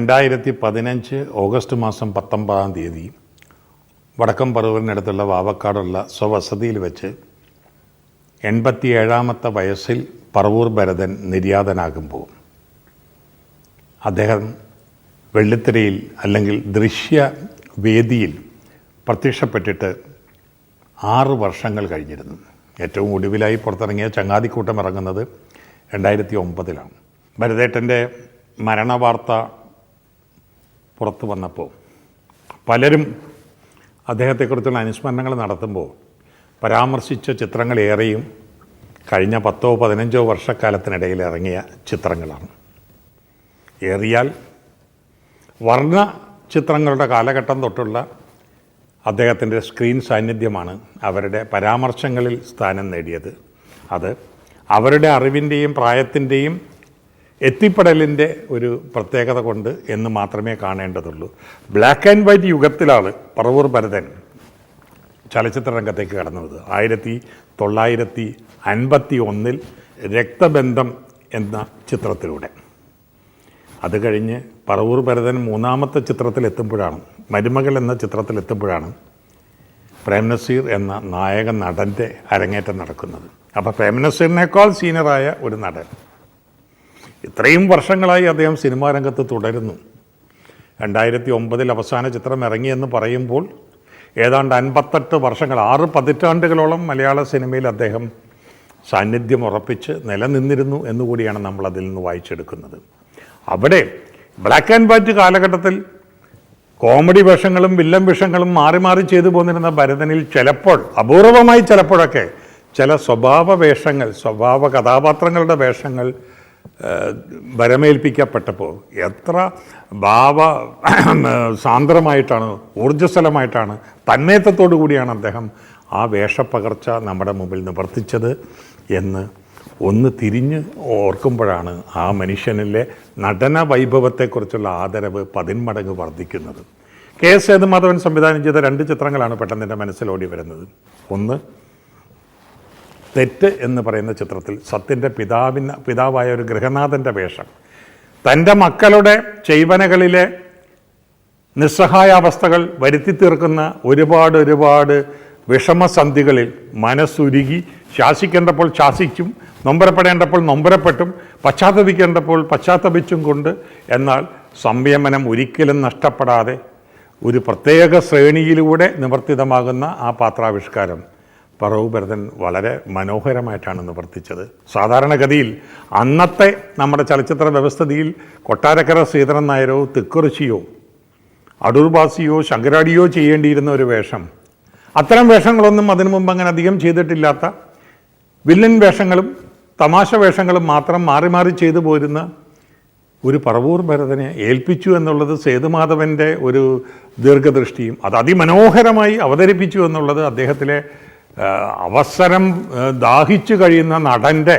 2015 August മാസം 19 വടക്കം പറവൂരിനടുത്തുള്ള വാവക്കാടുള്ള സ്വവസതിയിൽ വെച്ച് 87ാമത്തെ വയസ്സിൽ പറവൂർ ഭരതൻ നിര്യാതനാകുമ്പോൾ അദ്ദേഹം വെള്ളിത്തിരയിൽ അല്ലെങ്കിൽ ദൃശ്യവേദിയിൽ പ്രത്യക്ഷപ്പെട്ടിട്ട് 6 വർഷങ്ങൾ കഴിഞ്ഞിരുന്നു. ഏറ്റവും ഒടുവിലായി പുറത്തിറങ്ങിയ ചങ്ങാതിക്കൂട്ടം ഇറങ്ങുന്നത് 2009 ഭരതേട്ടൻ്റെ മരണവാർത്ത പുറത്തു വന്നപ്പോൾ പലരും അദ്ദേഹത്തെക്കുറിച്ചുള്ള അനുസ്മരണങ്ങൾ നടത്തുമ്പോൾ പരാമർശിച്ച ചിത്രങ്ങളേറെയും കഴിഞ്ഞ 10-15 വർഷക്കാലത്തിനിടയിൽ ഇറങ്ങിയ ചിത്രങ്ങളാണ്. ഏറിയാൽ വർണ്ണ ചിത്രങ്ങളുടെ കാലഘട്ടം തൊട്ടുള്ള അദ്ദേഹത്തിൻ്റെ സ്ക്രീൻ സാന്നിധ്യമാണ് അവരുടെ പരാമർശങ്ങളിൽ സ്ഥാനം നേടിയത്. അത് അവരുടെ അറിവിൻ്റെയും പ്രായത്തിൻ്റെയും എത്തിപ്പെടലിൻ്റെ ഒരു പ്രത്യേകത കൊണ്ട് എന്ന് മാത്രമേ കാണേണ്ടതുള്ളൂ. ബ്ലാക്ക് ആൻഡ് വൈറ്റ് യുഗത്തിലാണ് പറവൂർ ഭരതൻ ചലച്ചിത്ര രംഗത്തേക്ക് കടന്നത്. 1951 രക്തബന്ധം എന്ന ചിത്രത്തിലൂടെ. അത് കഴിഞ്ഞ് പറവൂർ ഭരതൻ 3ാമത്തെ ചിത്രത്തിലെത്തുമ്പോഴാണ്, മരുമകൾ എന്ന ചിത്രത്തിലെത്തുമ്പോഴാണ് പ്രേംനസീർ എന്ന നായക നടൻ്റെ അരങ്ങേറ്റം നടക്കുന്നത്. അപ്പോൾ പ്രേംനസീറിനേക്കാൾ സീനിയറായ ഒരു നടൻ. ഇത്രയും വർഷങ്ങളായി അദ്ദേഹം സിനിമാ രംഗത്ത് തുടരുന്നു. 2009 അവസാന ചിത്രം ഇറങ്ങിയെന്ന് പറയുമ്പോൾ ഏതാണ്ട് 58 വർഷങ്ങൾ, 6 പതിറ്റാണ്ടുകളോളം മലയാള സിനിമയിൽ അദ്ദേഹം സാന്നിധ്യം ഉറപ്പിച്ച് നിലനിന്നിരുന്നു എന്നുകൂടിയാണ് നമ്മൾ അതിൽ നിന്ന് വായിച്ചെടുക്കുന്നത്. അവിടെ ബ്ലാക്ക് ആൻഡ് വൈറ്റ് കാലഘട്ടത്തിൽ കോമഡി വേഷങ്ങളും വില്ലൻ വേഷങ്ങളും മാറി മാറി ചെയ്തു പോന്നിരുന്ന ഭരതനിൽ ചിലപ്പോൾ, അപൂർവമായി ചിലപ്പോഴൊക്കെ, ചില സ്വഭാവ വേഷങ്ങൾ, സ്വഭാവ കഥാപാത്രങ്ങളുടെ വേഷങ്ങൾ വരമേൽപ്പിക്കപ്പെട്ടപ്പോൾ എത്ര സാന്ദ്രമായിട്ടാണ്, ഊർജ്ജസ്വലമായിട്ടാണ്, തന്മയത്വത്തോടു കൂടിയാണ് അദ്ദേഹം ആ വേഷപ്പകർച്ച നമ്മുടെ മുമ്പിൽ നിവർത്തിച്ചത് എന്ന് ഒന്ന് തിരിഞ്ഞ് ഓർക്കുമ്പോഴാണ് ആ മനുഷ്യനിലെ നടന വൈഭവത്തെക്കുറിച്ചുള്ള ആദരവ് 10 മടങ്ങ് വർദ്ധിക്കുന്നത്. കെ.എസ്. സേതുമാധവൻ സംവിധാനം ചെയ്ത 2 ചിത്രങ്ങളാണ് പെട്ടെന്ന് എൻ്റെ മനസ്സിലോടി വരുന്നത്. ഒന്ന്, തെറ്റ് എന്ന് പറയുന്ന ചിത്രത്തിൽ സത്യൻ്റെ പിതാവായ ഒരു ഗൃഹനാഥൻ്റെ വേഷം, തൻ്റെ മക്കളുടെ ചെയ്വനകളിലെ നിസ്സഹായാവസ്ഥകൾ വരുത്തി തീർക്കുന്ന ഒരുപാട് വിഷമസന്ധികളിൽ മനസ്സുരുകി ശാസിക്കേണ്ടപ്പോൾ ശാസിച്ചും നൊമ്പരപ്പെടേണ്ടപ്പോൾ നൊമ്പരപ്പെട്ടും പശ്ചാത്തപിക്കേണ്ടപ്പോൾ പശ്ചാത്തപിച്ചും കൊണ്ട്, എന്നാൽ സംയമനം ഒരിക്കലും നഷ്ടപ്പെടാതെ ഒരു പ്രത്യേക ശ്രേണിയിലൂടെ നിവർത്തിതമാകുന്ന ആ പാത്രാവിഷ്കാരം പറവൂർ ഭരതൻ വളരെ മനോഹരമായിട്ടാണ് നിവർത്തിച്ചത്. സാധാരണഗതിയിൽ അന്നത്തെ നമ്മുടെ ചലച്ചിത്ര വ്യവസ്ഥിതിയിൽ കൊട്ടാരക്കര ശ്രീധരൻ നായരോ തിക്കുറിശിയോ അടൂർ ബാസിയോ ശങ്കരാടിയോ ചെയ്യേണ്ടിയിരുന്ന ഒരു വേഷം, അത്തരം വേഷങ്ങളൊന്നും അതിനു മുമ്പ് അങ്ങനെ അധികം ചെയ്തിട്ടില്ലാത്ത വില്ലൻ വേഷങ്ങളും തമാശ വേഷങ്ങളും മാത്രം മാറി മാറി ചെയ്തു പോരുന്ന ഒരു പറവൂർ ഭരതനെ ഏൽപ്പിച്ചു എന്നുള്ളത് സേതുമാധവൻ്റെ ഒരു ദീർഘദൃഷ്ടിയും അത് അതിമനോഹരമായി അവതരിപ്പിച്ചു എന്നുള്ളത് അദ്ദേഹത്തിലെ അവസരം ദാഹിച്ചു കഴിയുന്ന നടൻ്റെ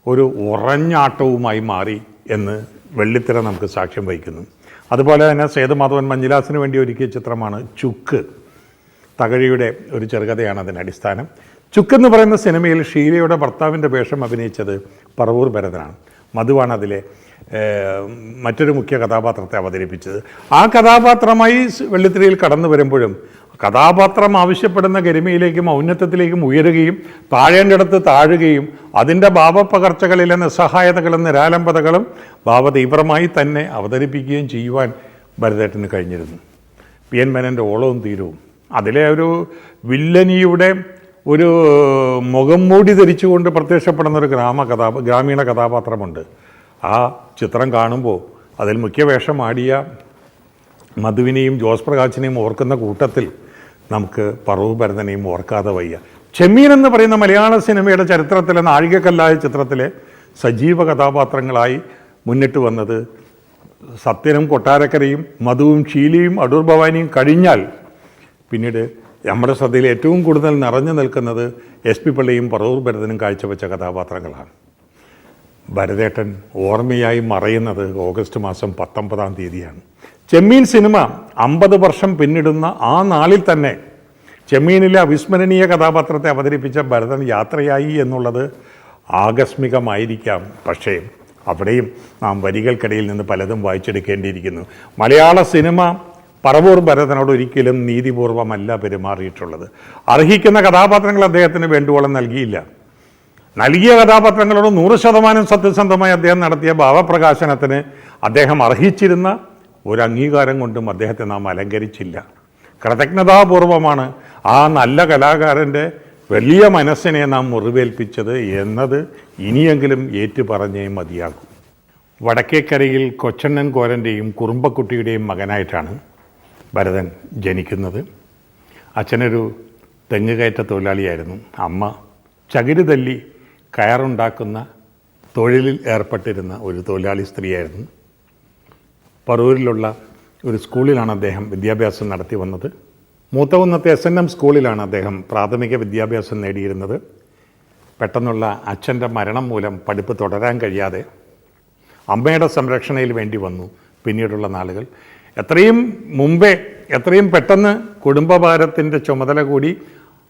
ഒരു ഉറഞ്ഞാട്ടവുമായി മാറി എന്ന് വെള്ളിത്തിര നമുക്ക് സാക്ഷ്യം വഹിക്കുന്നു. അതുപോലെ തന്നെ സേതുമാധവൻ മഞ്ജുലാസിന് വേണ്ടി ഒരുക്കിയ ചിത്രമാണ് ചുക്ക്. തകഴിയുടെ ഒരു ചെറുകഥയാണ് അതിന് അടിസ്ഥാനം. ചുക്ക് എന്ന് പറയുന്ന സിനിമയിൽ ഷീലയുടെ ഭർത്താവിൻ്റെ വേഷം അഭിനയിച്ചത് പറവൂർ ഭരതനാണ്. മധുവാണ് അതിലെ മറ്റൊരു മുഖ്യ കഥാപാത്രത്തെ അവതരിപ്പിച്ചത്. ആ കഥാപാത്രമായി വെള്ളിത്തിരയിൽ കടന്നു വരുമ്പോഴും കഥാപാത്രം ആവശ്യപ്പെടുന്ന ഗരിമയിലേക്കും ഔന്നത്യത്തിലേക്കും ഉയരുകയും താഴേണ്ടിടത്ത് താഴുകയും അതിൻ്റെ ഭാവപ്പകർച്ചകളിലെ നിസ്സഹായതകളും നിരാലംബതകളും ഭാവതീവ്രമായി തന്നെ അവതരിപ്പിക്കുകയും ചെയ്യുവാൻ ഭരതേട്ടന് കഴിഞ്ഞിരുന്നു. പി എൻ മേനൻ്റെ ഓളവും തീരവും, അതിലെ ഒരു വില്ലനിയുടെ ഒരു മുഖം മൂടി ധരിച്ചുകൊണ്ട് പ്രത്യക്ഷപ്പെടുന്ന ഒരു ഗ്രാമീണ കഥാപാത്രമുണ്ട്. ആ ചിത്രം കാണുമ്പോൾ അതിൽ മുഖ്യ വേഷമാടിയ മധുവിനെയും ജോസ് പ്രകാശിനെയും ഓർക്കുന്ന കൂട്ടത്തിൽ നമുക്ക് പറവൂർ ഭരതനെയും ഓർക്കാതെ വയ്യ. ചെമ്മീൻ എന്ന് പറയുന്ന മലയാള സിനിമയുടെ ചരിത്രത്തിലെ നാഴികക്കല്ലായ ചിത്രത്തിലെ സജീവ കഥാപാത്രങ്ങളായി മുന്നിട്ട് വന്നത് സത്യനും കൊട്ടാരക്കരയും മധുവും ഷീലയും അടൂർ ഭവാനിയും കഴിഞ്ഞാൽ പിന്നീട് നമ്മുടെ ശ്രദ്ധയിൽ ഏറ്റവും കൂടുതൽ നിറഞ്ഞു നിൽക്കുന്നത് SP പിള്ളയും പറവൂർ ഭരതനും കാഴ്ചവെച്ച കഥാപാത്രങ്ങളാണ്. ഭരതേട്ടൻ ഓർമ്മയായി മറയുന്നത് ഓഗസ്റ്റ് മാസം 19 ചെമ്മീൻ സിനിമ 50 വർഷം പിന്നിടുന്ന ആ നാളിൽ തന്നെ ചെമ്മീനിലെ അവിസ്മരണീയ കഥാപാത്രത്തെ അവതരിപ്പിച്ച ഭരതൻ യാത്രയായി എന്നുള്ളത് ആകസ്മികമായിരിക്കാം. പക്ഷേ അവിടെയും നാം വരികൾക്കിടയിൽ നിന്ന് പലതും വായിച്ചെടുക്കേണ്ടിയിരിക്കുന്നു. മലയാള സിനിമ പറവൂർ ഭരതനോട് ഒരിക്കലും നീതിപൂർവമല്ല പെരുമാറിയിട്ടുള്ളത്. അർഹിക്കുന്ന കഥാപാത്രങ്ങൾ അദ്ദേഹത്തിന് വേണ്ടുവോളം നൽകിയില്ല. നൽകിയ കഥാപാത്രങ്ങളോട് 100% സത്യസന്ധമായി അദ്ദേഹം നടത്തിയ ഭാവപ്രകാശനത്തിന് അദ്ദേഹം അർഹിച്ചിരുന്ന ഒരു അംഗീകാരം കൊണ്ടും അദ്ദേഹത്തെ നാം അലങ്കരിച്ചില്ല. കൃതജ്ഞതാപൂർവമാണ് ആ നല്ല കലാകാരൻ്റെ വലിയ മനസ്സിനെ നാം മുറിവേൽപ്പിച്ചത് എന്നത് ഇനിയെങ്കിലും ഏറ്റുപറഞ്ഞേ മതിയാകും. വടക്കേക്കരയിൽ കൊച്ചണ്ണൻ കോരൻ്റെയും കുറുമ്പക്കുട്ടിയുടെയും മകനായിട്ടാണ് ഭരതൻ ജനിക്കുന്നത്. അച്ഛനൊരു തെങ്ങുകയറ്റ തൊഴിലാളിയായിരുന്നു. അമ്മ ചകിരി തല്ലി കയറുണ്ടാക്കുന്ന തൊഴിലിൽ ഏർപ്പെട്ടിരുന്ന ഒരു തൊഴിലാളി സ്ത്രീയായിരുന്നു. പറവൂരിലുള്ള ഒരു സ്കൂളിലാണ് അദ്ദേഹം വിദ്യാഭ്യാസം നടത്തി വന്നത്. മൂത്തകുന്നത്തെ SNM സ്കൂളിലാണ് അദ്ദേഹം പ്രാഥമിക വിദ്യാഭ്യാസം നേടിയിരുന്നത്. പെട്ടെന്നുള്ള അച്ഛൻ്റെ മരണം മൂലം പഠിപ്പ് തുടരാൻ കഴിയാതെ അമ്മയുടെ സംരക്ഷണയിൽ വേണ്ടി വന്നു പിന്നീടുള്ള നാളുകൾ. എത്രയും പെട്ടെന്ന് കുടുംബഭാരത്തിൻ്റെ ചുമതല കൂടി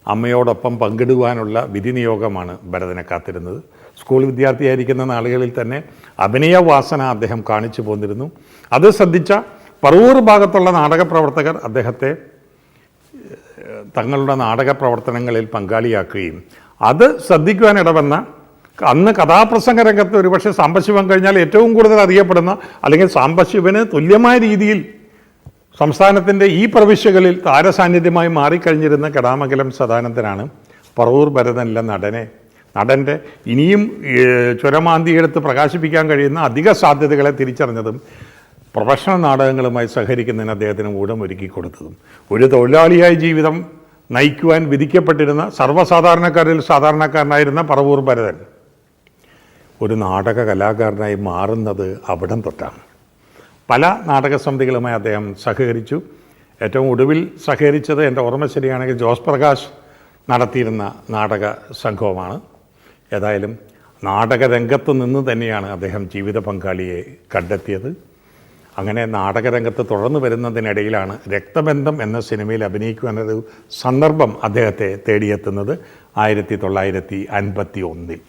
അമ്മയോടൊപ്പം പങ്കിടുവാനുള്ള വിധി നിയോഗമാണ് ഭരതനെ കാത്തിരുന്നത്. സ്കൂൾ വിദ്യാർത്ഥിയായിരിക്കുന്ന നാളുകളിൽ തന്നെ അഭിനയ വാസന അദ്ദേഹം കാണിച്ചു പോന്നിരുന്നു. അത് ശ്രദ്ധിച്ച പറവൂർ ഭാഗത്തുള്ള നാടക പ്രവർത്തകർ അദ്ദേഹത്തെ തങ്ങളുടെ നാടക പ്രവർത്തനങ്ങളിൽ പങ്കാളിയാക്കുകയും അത് ശ്രദ്ധിക്കുവാനിടവന്ന അന്ന് കഥാപ്രസംഗ രംഗത്ത് ഒരുപക്ഷെ സാംബശിവൻ കഴിഞ്ഞാൽ ഏറ്റവും കൂടുതൽ അറിയപ്പെടുന്ന അല്ലെങ്കിൽ സാംബശിവന് തുല്യമായ രീതിയിൽ സംസ്ഥാനത്തിൻ്റെ ഈ പ്രവിശ്യകളിൽ താരസാന്നിധ്യമായി മാറിക്കഴിഞ്ഞിരുന്ന കടാമംഗലം സദാനന്ദനാണ് പറവൂർ ഭരതനിലെ നടൻ്റെ ഇനിയും ചുരമാന്തിയെടുത്ത് പ്രകാശിപ്പിക്കാൻ കഴിയുന്ന അധിക സാധ്യതകളെ തിരിച്ചറിഞ്ഞതും പ്രൊഫഷണൽ നാടകങ്ങളുമായി സഹകരിക്കുന്നതിന് അദ്ദേഹത്തിന് ഊഴമൊരുക്കി കൊടുത്തതും. ഒരു തൊഴിലാളിയായി ജീവിതം നയിക്കുവാൻ വിധിക്കപ്പെട്ടിരുന്ന സർവ്വസാധാരണക്കാരിൽ സാധാരണക്കാരനായിരുന്ന പറവൂർ ഭരതൻ ഒരു നാടക കലാകാരനായി മാറുന്നത് അവിടം തൊട്ടാണ്. പല നാടക സമിതികളുമായി അദ്ദേഹം സഹകരിച്ചു. ഏറ്റവും ഒടുവിൽ സഹകരിച്ചത് എൻ്റെ ഓർമ്മ ശരിയാണെങ്കിൽ ജോസ് പ്രകാശ് നടത്തിയിരുന്ന നാടക സംഘവുമാണ്. ഏതായാലും നാടകരംഗത്ത് നിന്ന് തന്നെയാണ് അദ്ദേഹം ജീവിത പങ്കാളിയെ കണ്ടെത്തിയത്. അങ്ങനെ നാടകരംഗത്ത് തുടർന്നു വരുന്നതിനിടയിലാണ് രക്തബന്ധം എന്ന സിനിമയിൽ അഭിനയിക്കുവാനൊരു സന്ദർഭം അദ്ദേഹത്തെ തേടിയെത്തുന്നത് 1951.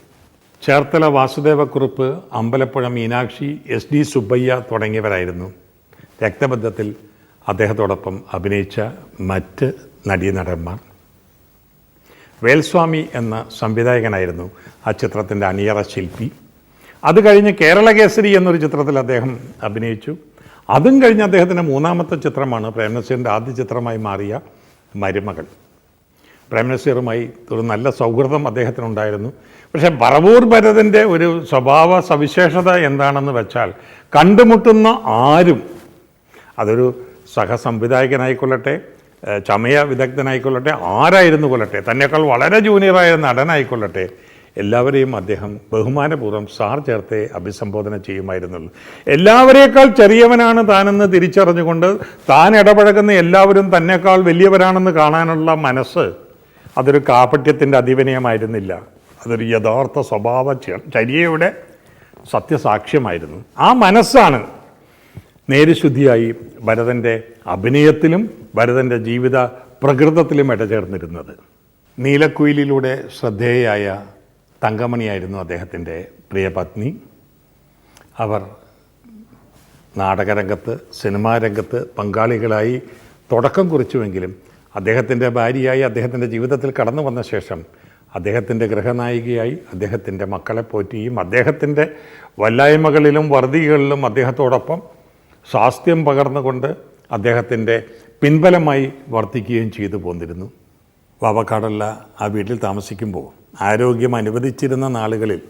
ചേർത്തല വാസുദേവക്കുറുപ്പ്, അമ്പലപ്പുഴ മീനാക്ഷി, SD സുബ്ബയ്യ തുടങ്ങിയവരായിരുന്നു രക്തബന്ധത്തിൽ അദ്ദേഹത്തോടൊപ്പം അഭിനയിച്ച മറ്റ് നടീനടന്മാർ. വേൽസ്വാമി എന്ന സംവിധായകനായിരുന്നു ആ ചിത്രത്തിൻ്റെ അണിയറ ശില്പി. അത് കഴിഞ്ഞ് കേരളകേസരി എന്നൊരു ചിത്രത്തിൽ അദ്ദേഹം അഭിനയിച്ചു. അതും കഴിഞ്ഞ് അദ്ദേഹത്തിൻ്റെ മൂന്നാമത്തെ ചിത്രമാണ് പ്രേംനസീറിൻ്റെ ആദ്യ ചിത്രമായി മാറിയ മരുമകൾ. പ്രേംനസീറുമായി ഒരു നല്ല സൗഹൃദം അദ്ദേഹത്തിനുണ്ടായിരുന്നു. പക്ഷേ പറവൂർ ഭരതൻ്റെ ഒരു സ്വഭാവ സവിശേഷത എന്താണെന്ന് വെച്ചാൽ കണ്ടുമുട്ടുന്ന ആരും, അതൊരു സഹസംവിധായകനായിക്കൊള്ളട്ടെ, ചമയ വിദഗ്ധനായിക്കൊള്ളട്ടെ, ആരായിരുന്നു കൊള്ളട്ടെ, തന്നെക്കാൾ വളരെ ജൂനിയറായ നടനായിക്കൊള്ളട്ടെ, എല്ലാവരെയും അദ്ദേഹം ബഹുമാനപൂർവ്വം സാർ ചേർത്തേ അഭിസംബോധന ചെയ്യുമായിരുന്നുള്ളൂ. എല്ലാവരേക്കാൾ ചെറിയവനാണ് താനെന്ന് തിരിച്ചറിഞ്ഞുകൊണ്ട് താൻ ഇടപഴകുന്ന എല്ലാവരും തന്നെക്കാൾ വലിയവരാണെന്ന് കാണാനുള്ള മനസ്സ് അതൊരു കാപട്യത്തിൻ്റെ അധിപനയമായിരുന്നില്ല. അതൊരു യഥാർത്ഥ സ്വഭാവ ചര്യയുടെ സത്യസാക്ഷ്യമായിരുന്നു. ആ മനസ്സാണ് നേരുശുദ്ധിയായി ഭരതൻ്റെ അഭിനയത്തിലും ഭരതൻ്റെ ജീവിത പ്രകൃതത്തിലും ഇടചേർന്നിരുന്നത്. നീലക്കുയിലിലൂടെ ശ്രദ്ധേയയായ തങ്കമണിയായിരുന്നു അദ്ദേഹത്തിൻ്റെ പ്രിയപത്നി. അവർ നാടകരംഗത്ത്, സിനിമാ രംഗത്ത് പങ്കാളികളായി തുടക്കം കുറിച്ചുവെങ്കിലും അദ്ദേഹത്തിൻ്റെ ഭാര്യയായി അദ്ദേഹത്തിൻ്റെ ജീവിതത്തിൽ കടന്നു വന്ന ശേഷം അദ്ദേഹത്തിൻ്റെ ഗൃഹനായികയായി അദ്ദേഹത്തിൻ്റെ മക്കളെ പോറ്റിയും അദ്ദേഹത്തിൻ്റെ വല്ലായ്മകളിലും വറുതികളിലും അദ്ദേഹത്തോടൊപ്പം സ്വാസ്ഥ്യം പകർന്നുകൊണ്ട് അദ്ദേഹത്തിൻ്റെ പിൻബലമായി വർത്തിക്കുകയും ചെയ്തു പോന്നിരുന്നു. വാവക്കാടുള്ള ആ വീട്ടിൽ താമസിക്കുമ്പോൾ ആരോഗ്യം അനുവദിച്ചിരുന്ന നാളുകളിൽ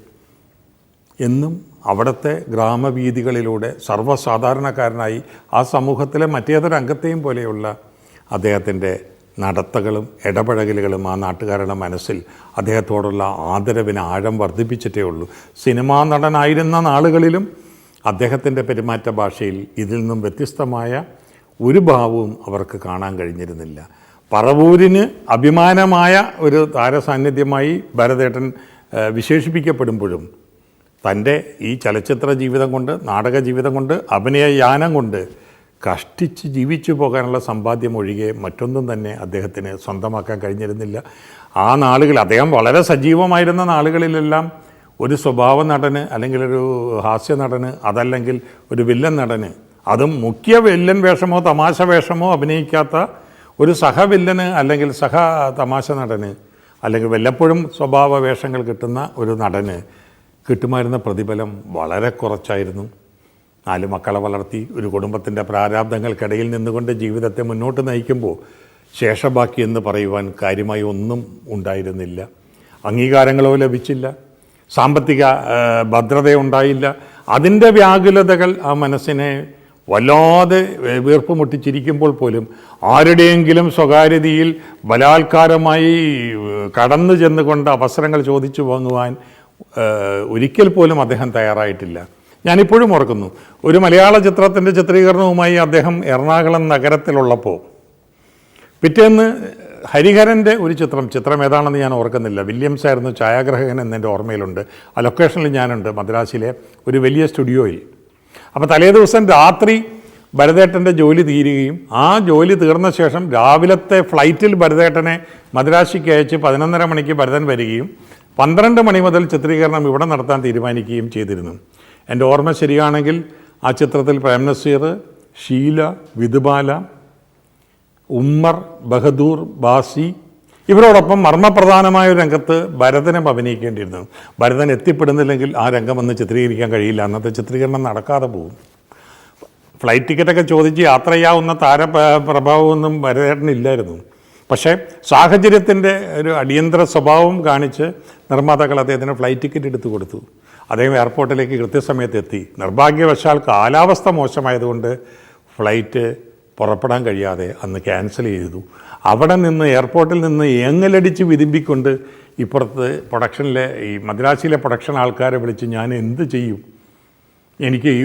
എന്നും അവിടുത്തെ ഗ്രാമവീഥികളിലൂടെ സർവ്വസാധാരണക്കാരനായി ആ സമൂഹത്തിലെ മറ്റേതൊരു അംഗത്തെയും പോലെയുള്ള അദ്ദേഹത്തിൻ്റെ നടത്തകളും ഇടപഴകലുകളും ആ നാട്ടുകാരുടെ മനസ്സിൽ അദ്ദേഹത്തോടുള്ള ആദരവിന് ആഴം വർദ്ധിപ്പിച്ചിട്ടേ ഉള്ളൂ. സിനിമാ നടനായിരുന്ന നാളുകളിലും അദ്ദേഹത്തിൻ്റെ പെരുമാറ്റ ഭാഷയിൽ ഇതിൽ നിന്നും വ്യത്യസ്തമായ ഒരു ഭാവവും അവർക്ക് കാണാൻ കഴിഞ്ഞിരുന്നില്ല. പറവൂരിന് അഭിമാനമായ ഒരു താരസാന്നിധ്യമായി ഭരതേട്ടൻ വിശേഷിപ്പിക്കപ്പെടുമ്പോഴും തൻ്റെ ഈ ചലച്ചിത്ര ജീവിതം കൊണ്ട്, നാടക ജീവിതം കൊണ്ട്, അഭിനയയാനം കൊണ്ട് കഷ്ടിച്ച് ജീവിച്ചു പോകാനുള്ള സമ്പാദ്യം ഒഴികെ മറ്റൊന്നും തന്നെ അദ്ദേഹത്തിന് സ്വന്തമാക്കാൻ കഴിഞ്ഞിരുന്നില്ല. ആ നാളുകൾ അദ്ദേഹം വളരെ സജീവമായിരുന്ന നാളുകളിലെല്ലാം ഒരു സ്വഭാവ നടന് അല്ലെങ്കിൽ ഒരു ഹാസ്യ നടന്, അതല്ലെങ്കിൽ ഒരു വില്ലൻ നടന്, അതും മുഖ്യ വില്ലൻ വേഷമോ തമാശ വേഷമോ അഭിനയിക്കാത്ത ഒരു സഹവില്ലന് അല്ലെങ്കിൽ സഹ തമാശ നടന്, അല്ലെങ്കിൽ വല്ലപ്പോഴും സ്വഭാവ വേഷങ്ങൾ കിട്ടുന്ന ഒരു നടന് കിട്ടുമായിരുന്ന പ്രതിഫലം വളരെ കുറച്ചായിരുന്നു. 4 മക്കളെ വളർത്തി ഒരു കുടുംബത്തിൻ്റെ പ്രാരാബ്ദങ്ങൾക്കിടയിൽ നിന്നുകൊണ്ട് ജീവിതത്തെ മുന്നോട്ട് നയിക്കുമ്പോൾ ശേഷബാക്കി എന്ന് പറയുവാൻ കാര്യമായി ഒന്നും ഉണ്ടായിരുന്നില്ല. അംഗീകാരങ്ങളോ ലഭിച്ചില്ല, സാമ്പത്തിക ഭദ്രതയുണ്ടായില്ല. അതിൻ്റെ വ്യാകുലതകൾ ആ മനസ്സിനെ വല്ലാതെ വീർപ്പ് മുട്ടിച്ചിരിക്കുമ്പോൾ പോലും ആരുടെയെങ്കിലും സ്വകാര്യതയിൽ ബലാത്കാരമായി കടന്നു ചെന്നുകൊണ്ട് അവസരങ്ങൾ ചോദിച്ചു വാങ്ങുവാൻ ഒരിക്കൽ പോലും അദ്ദേഹം തയ്യാറായിട്ടില്ല. ഞാനിപ്പോഴും ഓർക്കുന്നു, ഒരു മലയാള ചിത്രത്തിൻ്റെ ചിത്രീകരണവുമായി അദ്ദേഹം എറണാകുളം നഗരത്തിലുള്ളപ്പോൾ പിറ്റേന്ന് ഹരിഹരൻ്റെ ഒരു ചിത്രം ഏതാണെന്ന് ഞാൻ ഓർക്കുന്നില്ല, വില്യംസ് ആയിരുന്നു ഛായാഗ്രഹകൻ എന്നെൻ്റെ ഓർമ്മയിലുണ്ട്. ആ ലൊക്കേഷനിൽ ഞാനുണ്ട്, മദ്രാസിലെ ഒരു വലിയ സ്റ്റുഡിയോയിൽ. അപ്പോൾ തലേ ദിവസം രാത്രി ഭരതേട്ടൻ്റെ ജോലി തീരുകയും ആ ജോലി തീർന്ന ശേഷം രാവിലത്തെ ഫ്ലൈറ്റിൽ ഭരതേട്ടനെ മദ്രാസിക്ക് അയച്ച് 11:30 മണിക്ക് ഭരതൻ വരികയും 12 മണി മുതൽ ചിത്രീകരണം ഇവിടെ നടത്താൻ തീരുമാനിക്കുകയും ചെയ്തിരുന്നു. എൻ്റെ ഓർമ്മ ശരിയാണെങ്കിൽ ആ ചിത്രത്തിൽ പ്രേംനസീർ, ഷീല, വിധുബാല, ഉമ്മർ, ബഹദൂർ, ബാസി ഇവരോടൊപ്പം മർമ്മപ്രധാനമായ ഒരു രംഗത്ത് ഭരതനും അഭിനയിക്കേണ്ടിയിരുന്നു. ഭരതൻ എത്തിപ്പെടുന്നില്ലെങ്കിൽ ആ രംഗം ഒന്ന് ചിത്രീകരിക്കാൻ കഴിയില്ല, അന്നത്തെ ചിത്രീകരണം നടക്കാതെ പോകും. ഫ്ലൈറ്റ് ടിക്കറ്റൊക്കെ ചോദിച്ച് യാത്ര ചെയ്യാവുന്ന താരപ്രഭാവമൊന്നും ഭരതേട്ടനില്ലായിരുന്നു. പക്ഷേ സാഹചര്യത്തിൻ്റെ ഒരു അടിയന്തര സ്വഭാവം കാണിച്ച് നിർമ്മാതാക്കൾ അദ്ദേഹത്തിന് ഫ്ലൈറ്റ് ടിക്കറ്റ് എടുത്തു കൊടുത്തു. അദ്ദേഹം എയർപോർട്ടിലേക്ക് കൃത്യസമയത്ത് എത്തി. നിർഭാഗ്യവശാൽ കാലാവസ്ഥ മോശമായതുകൊണ്ട് ഫ്ലൈറ്റ് പുറപ്പെടാൻ കഴിയാതെ അന്ന് ക്യാൻസൽ ചെയ്തു. അവിടെ നിന്ന് എയർപോർട്ടിൽ നിന്ന് ഏങ്ങലടിച്ച് വിതുമ്പിക്കൊണ്ട് ഇപ്പുറത്ത് പ്രൊഡക്ഷനിലെ ഈ മദ്രാസിയിലെ പ്രൊഡക്ഷൻ ആൾക്കാരെ വിളിച്ച് ഞാൻ എന്ത് ചെയ്യും, എനിക്ക് ഈ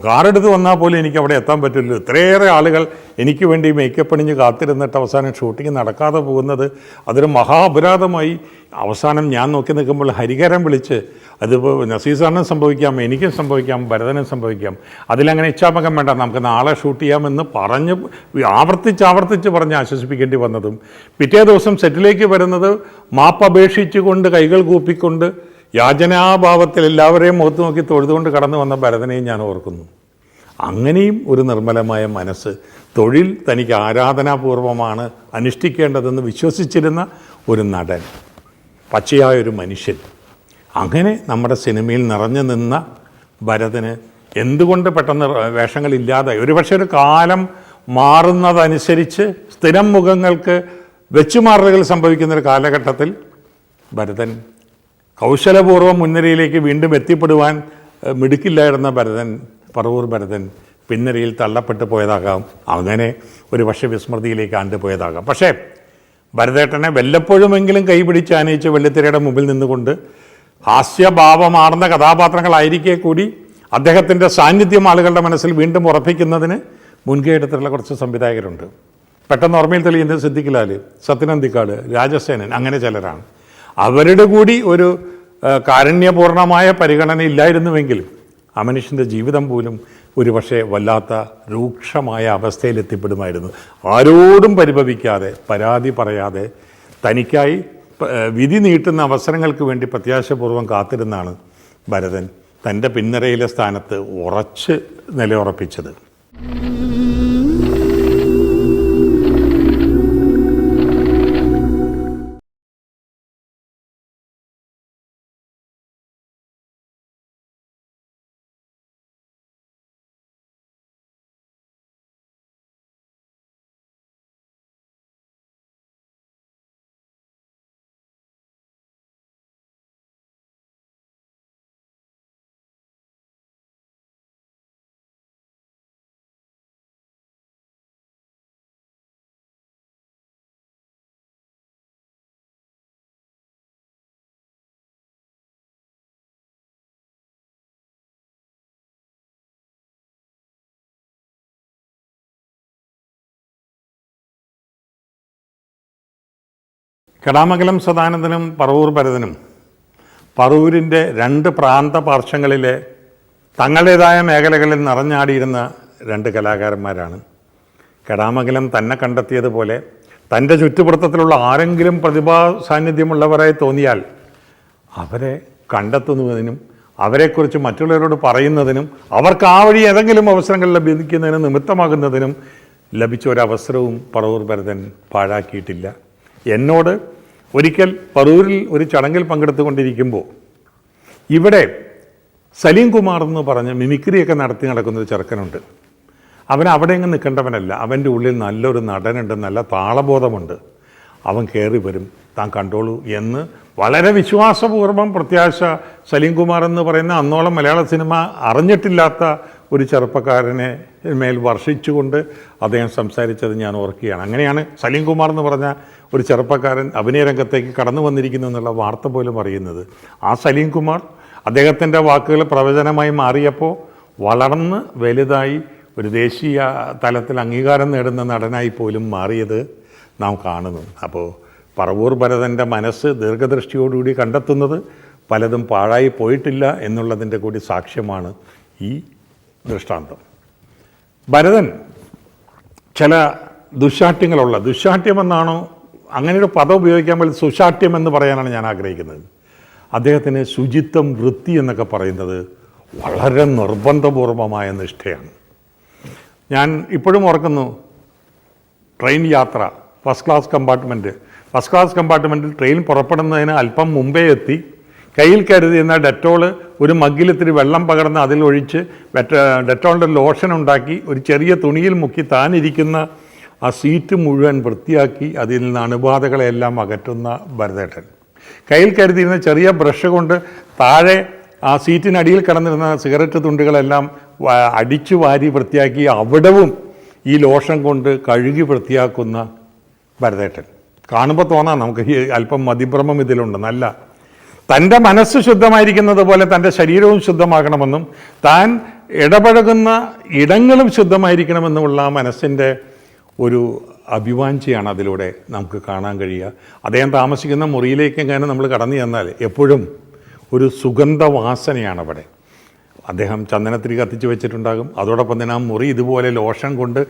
കാറെടുത്ത് വന്നാൽ പോലും എനിക്ക് അവിടെ എത്താൻ പറ്റില്ല, ഇത്രയേറെ ആളുകൾ എനിക്ക് വേണ്ടി മേക്കപ്പ് അണിഞ്ഞ് കാത്തിരുന്നിട്ട് അവസാനം ഷൂട്ടിംഗ് നടക്കാതെ പോകുന്നത് അതൊരു മഹാ അപരാധമായി. അവസാനം ഞാൻ നോക്കി നിൽക്കുമ്പോൾ ഹരിഹരൻ വിളിച്ച്, അതിപ്പോൾ നസീസാറിനും സംഭവിക്കാം, എനിക്കും സംഭവിക്കാം, ഭരതനും സംഭവിക്കാം, അതിലങ്ങനെ ഇച്ഛാപകം വേണ്ട, നമുക്ക് നാളെ ഷൂട്ട് ചെയ്യാമെന്ന് പറഞ്ഞ് ആവർത്തിച്ച് പറഞ്ഞ് ആശ്വസിപ്പിക്കേണ്ടി വന്നതും പിറ്റേ ദിവസം സെറ്റിലേക്ക് വരുന്നത് മാപ്പപേക്ഷിച്ചുകൊണ്ട് കൈകൾ കൂപ്പിക്കൊണ്ട് യാചനാഭാവത്തിൽ എല്ലാവരെയും മുഖത്ത് നോക്കി തൊഴുതുകൊണ്ട് കടന്നു വന്ന ഭരതനെയും ഞാൻ ഓർക്കുന്നു. അങ്ങനെയും ഒരു നിർമ്മലമായ മനസ്സ്, തൊഴിൽ തനിക്ക് ആരാധനാപൂർവമാണ് അനുഷ്ഠിക്കേണ്ടതെന്ന് വിശ്വസിച്ചിരുന്ന ഒരു നടൻ, പച്ചയായൊരു മനുഷ്യൻ, അങ്ങനെ നമ്മുടെ സിനിമയിൽ നിറഞ്ഞു നിന്ന ഭരതന് എന്തുകൊണ്ട് പെട്ടെന്ന് വേഷങ്ങളില്ലാതെ, ഒരുപക്ഷെ ഒരു കാലം മാറുന്നതനുസരിച്ച് സ്ഥിരം മുഖങ്ങൾക്ക് വെച്ചുമാറലുകൾ സംഭവിക്കുന്നൊരു കാലഘട്ടത്തിൽ ഭരതൻ കൗശലപൂർവ്വം മുൻനിരയിലേക്ക് വീണ്ടും എത്തിപ്പെടുവാൻ മിടുക്കില്ലായിരുന്ന ഭരതൻ, പറവൂർ ഭരതൻ പിൻനിരയിൽ തള്ളപ്പെട്ടു പോയതാകാം, അങ്ങനെ ഒരു പക്ഷേ വിസ്മൃതിയിലേക്ക് ആണ്ടുപോയതാകാം. പക്ഷേ ഭരതേട്ടനെ വല്ലപ്പോഴുമെങ്കിലും കൈപിടിച്ച് ആനയിച്ച് വെള്ളിത്തിരയുടെ മുമ്പിൽ നിന്നുകൊണ്ട് ഹാസ്യഭാവമാർന്ന കഥാപാത്രങ്ങളായിരിക്കെ കൂടി അദ്ദേഹത്തിൻ്റെ സാന്നിധ്യം ആളുകളുടെ മനസ്സിൽ വീണ്ടും ഉറപ്പിക്കുന്നതിന് മുൻകൈ എടുത്തിട്ടുള്ള കുറച്ച് സംവിധായകരുണ്ട്. പെട്ടെന്ന് ഓർമ്മയിൽ തെളിയുന്നത് സിദ്ദിഖ് ലാൽ, സത്യനന്ദിക്കാട്, രാജസേനൻ, അങ്ങനെ ചിലരാണ്. അവരുടെ കൂടി ഒരു കാരുണ്യപൂർണമായ പരിഗണന ഇല്ലായിരുന്നുവെങ്കിൽ ആ മനുഷ്യൻ്റെ ജീവിതം പോലും ഒരുപക്ഷെ വല്ലാത്ത രൂക്ഷമായ അവസ്ഥയിലെത്തിപ്പെടുമായിരുന്നു. ആരോടും പരിഭവിക്കാതെ, പരാതി പറയാതെ, തനിക്കായി വിധി നീട്ടുന്ന അവസരങ്ങൾക്ക് വേണ്ടി പ്രത്യാശപൂർവ്വം കാത്തിരുന്നാണ് ഭരതൻ തൻ്റെ പിൻനിരയിലെ സ്ഥാനത്ത് ഉറച്ച് നിലയുറപ്പിച്ചത്. കടാമംഗലം സദാനന്ദനും പറവൂർ ഭരതനും പറവൂരിൻ്റെ 2 പ്രാന്ത പാർശ്വങ്ങളിലെ തങ്ങളുടേതായ മേഖലകളിൽ നിറഞ്ഞാടിയിരുന്ന 2 കലാകാരന്മാരാണ്. കടാമംഗലം തന്നെ കണ്ടെത്തിയതുപോലെ തൻ്റെ ചുറ്റുപുറത്തിലുള്ള ആരെങ്കിലും പ്രതിഭാ സാന്നിധ്യമുള്ളവരായി തോന്നിയാൽ അവരെ കണ്ടെത്തുന്നതിനും അവരെക്കുറിച്ച് മറ്റുള്ളവരോട് പറയുന്നതിനും അവർക്ക് ആ വഴി ഏതെങ്കിലും അവസരങ്ങൾ ലഭിക്കുന്നതിന് നിമിത്തമാകുന്നതിനും ലഭിച്ച ഒരവസരവും പറവൂർ ഭരതൻ പാഴാക്കിയിട്ടില്ല. എന്നോട് ഒരിക്കൽ പറവൂരിൽ ഒരു ചടങ്ങിൽ പങ്കെടുത്തുകൊണ്ടിരിക്കുമ്പോൾ ഇവിടെ സലീം കുമാർ എന്ന് പറഞ്ഞ് മിമിക്രിയൊക്കെ നടത്തി നടക്കുന്നൊരു ചെറുക്കനുണ്ട്. അവൻ അവിടെ എങ്ങും നിൽക്കേണ്ടവനല്ല. അവൻ്റെ ഉള്ളിൽ നല്ലൊരു നടനുണ്ട്, നല്ല താളബോധമുണ്ട്. അവൻ കയറി വരും, താൻ കണ്ടോളൂ എന്ന് വളരെ വിശ്വാസപൂർവ്വം പ്രത്യാശ സലീം കുമാർ എന്ന് പറയുന്ന അന്നോളം മലയാള സിനിമ അറിഞ്ഞിട്ടില്ലാത്ത ഒരു ചെറുപ്പക്കാരനെ മേൽ വർഷിച്ചുകൊണ്ട് അദ്ദേഹം സംസാരിച്ചത് ഞാൻ ഓർക്കുകയാണ്. അങ്ങനെയാണ് സലീം കുമാർ എന്ന് പറഞ്ഞ ഒരു ചെറുപ്പക്കാരൻ അഭിനയ രംഗത്തേക്ക് കടന്നു വന്നിരിക്കുന്നു എന്നുള്ള വാർത്ത പോലും അറിയുന്നത്. ആ സലീം കുമാർ അദ്ദേഹത്തിൻ്റെ വാക്കുകൾ പ്രവചനമായി മാറിയപ്പോൾ വളർന്ന് വലുതായി ഒരു ദേശീയ തലത്തിൽ അംഗീകാരം നേടുന്ന നടനായി പോലും മാറിയത് നാം കാണുന്നു. അപ്പോൾ പറവൂർ ഭരതൻ്റെ മനസ്സ് ദീർഘദൃഷ്ടിയോടുകൂടി കണ്ടെത്തുന്നത് പലതും പാഴായി പോയിട്ടില്ല എന്നുള്ളതിൻ്റെ കൂടി സാക്ഷ്യമാണ് ഈ ദൃഷ്ടാന്തം. ഭരതൻ ചില ദുശാഠ്യമെന്നാണോ അങ്ങനെയൊരു പദം ഉപയോഗിക്കാൻ പോലും സുശാഠ്യം എന്ന് പറയാനാണ് ഞാൻ ആഗ്രഹിക്കുന്നത്. അദ്ദേഹത്തിന് ശുചിത്വം, വൃത്തി എന്നൊക്കെ പറയുന്നത് വളരെ നിർബന്ധപൂർവമായ നിഷ്ഠയാണ്. ഞാൻ ഇപ്പോഴും ഓർക്കുന്നു, ട്രെയിൻ യാത്ര, ഫസ്റ്റ് ക്ലാസ് കമ്പാർട്ട്മെൻറ്റിൽ ട്രെയിൻ പുറപ്പെടുന്നതിന് അല്പം മുമ്പേ എത്തി കയ്യിൽ കരുതിയിരുന്ന ഡെറ്റോള് ഒരു മഗ്ഗിലിത്തിരി വെള്ളം പകർന്ന് അതിലൊഴിച്ച് ഡെറ്റോളിൻ്റെ ലോഷൻ ഉണ്ടാക്കി ഒരു ചെറിയ തുണിയിൽ മുക്കി താനിരിക്കുന്ന ആ സീറ്റ് മുഴുവൻ വൃത്തിയാക്കി അതിൽ നിന്ന് അണുബാധകളെല്ലാം അകറ്റുന്ന ഭരതേട്ടൻ. കയ്യിൽ കരുതിയിരുന്ന ചെറിയ ബ്രഷ് കൊണ്ട് താഴെ ആ സീറ്റിനടിയിൽ കിടന്നിരുന്ന സിഗരറ്റ് തുണ്ടുകളെല്ലാം അടിച്ചു വാരി വൃത്തിയാക്കി അവിടവും ഈ ലോഷൻ കൊണ്ട് കഴുകി വൃത്തിയാക്കുന്ന ഭരതേട്ടൻ. കാണുമ്പോൾ തോന്നാം നമുക്ക് ഈ അല്പം മതിഭ്രമം ഇതിലുണ്ട്. നല്ല തൻ്റെ മനസ്സ് ശുദ്ധമായിരിക്കുന്നത് പോലെ തൻ്റെ ശരീരവും ശുദ്ധമാകണമെന്നും താൻ ഇടപഴകുന്ന ഇടങ്ങളും ശുദ്ധമായിരിക്കണമെന്നുമുള്ള ആ മനസ്സിൻ്റെ ഒരു അഭിവാഞ്ചയാണ് അതിലൂടെ നമുക്ക് കാണാൻ കഴിയുക. അദ്ദേഹം താമസിക്കുന്ന മുറിയിലേക്ക് എങ്ങനെ നമ്മൾ കടന്നു ചെന്നാൽ എപ്പോഴും ഒരു സുഗന്ധവാസനയാണ് അവിടെ. അദ്ദേഹം ചന്ദനത്തിരി കത്തിച്ച് വെച്ചിട്ടുണ്ടാകും. അതോടൊപ്പം തന്നെ ആ മുറി ഇതുപോലെ ലോഷൻ കൊണ്ട്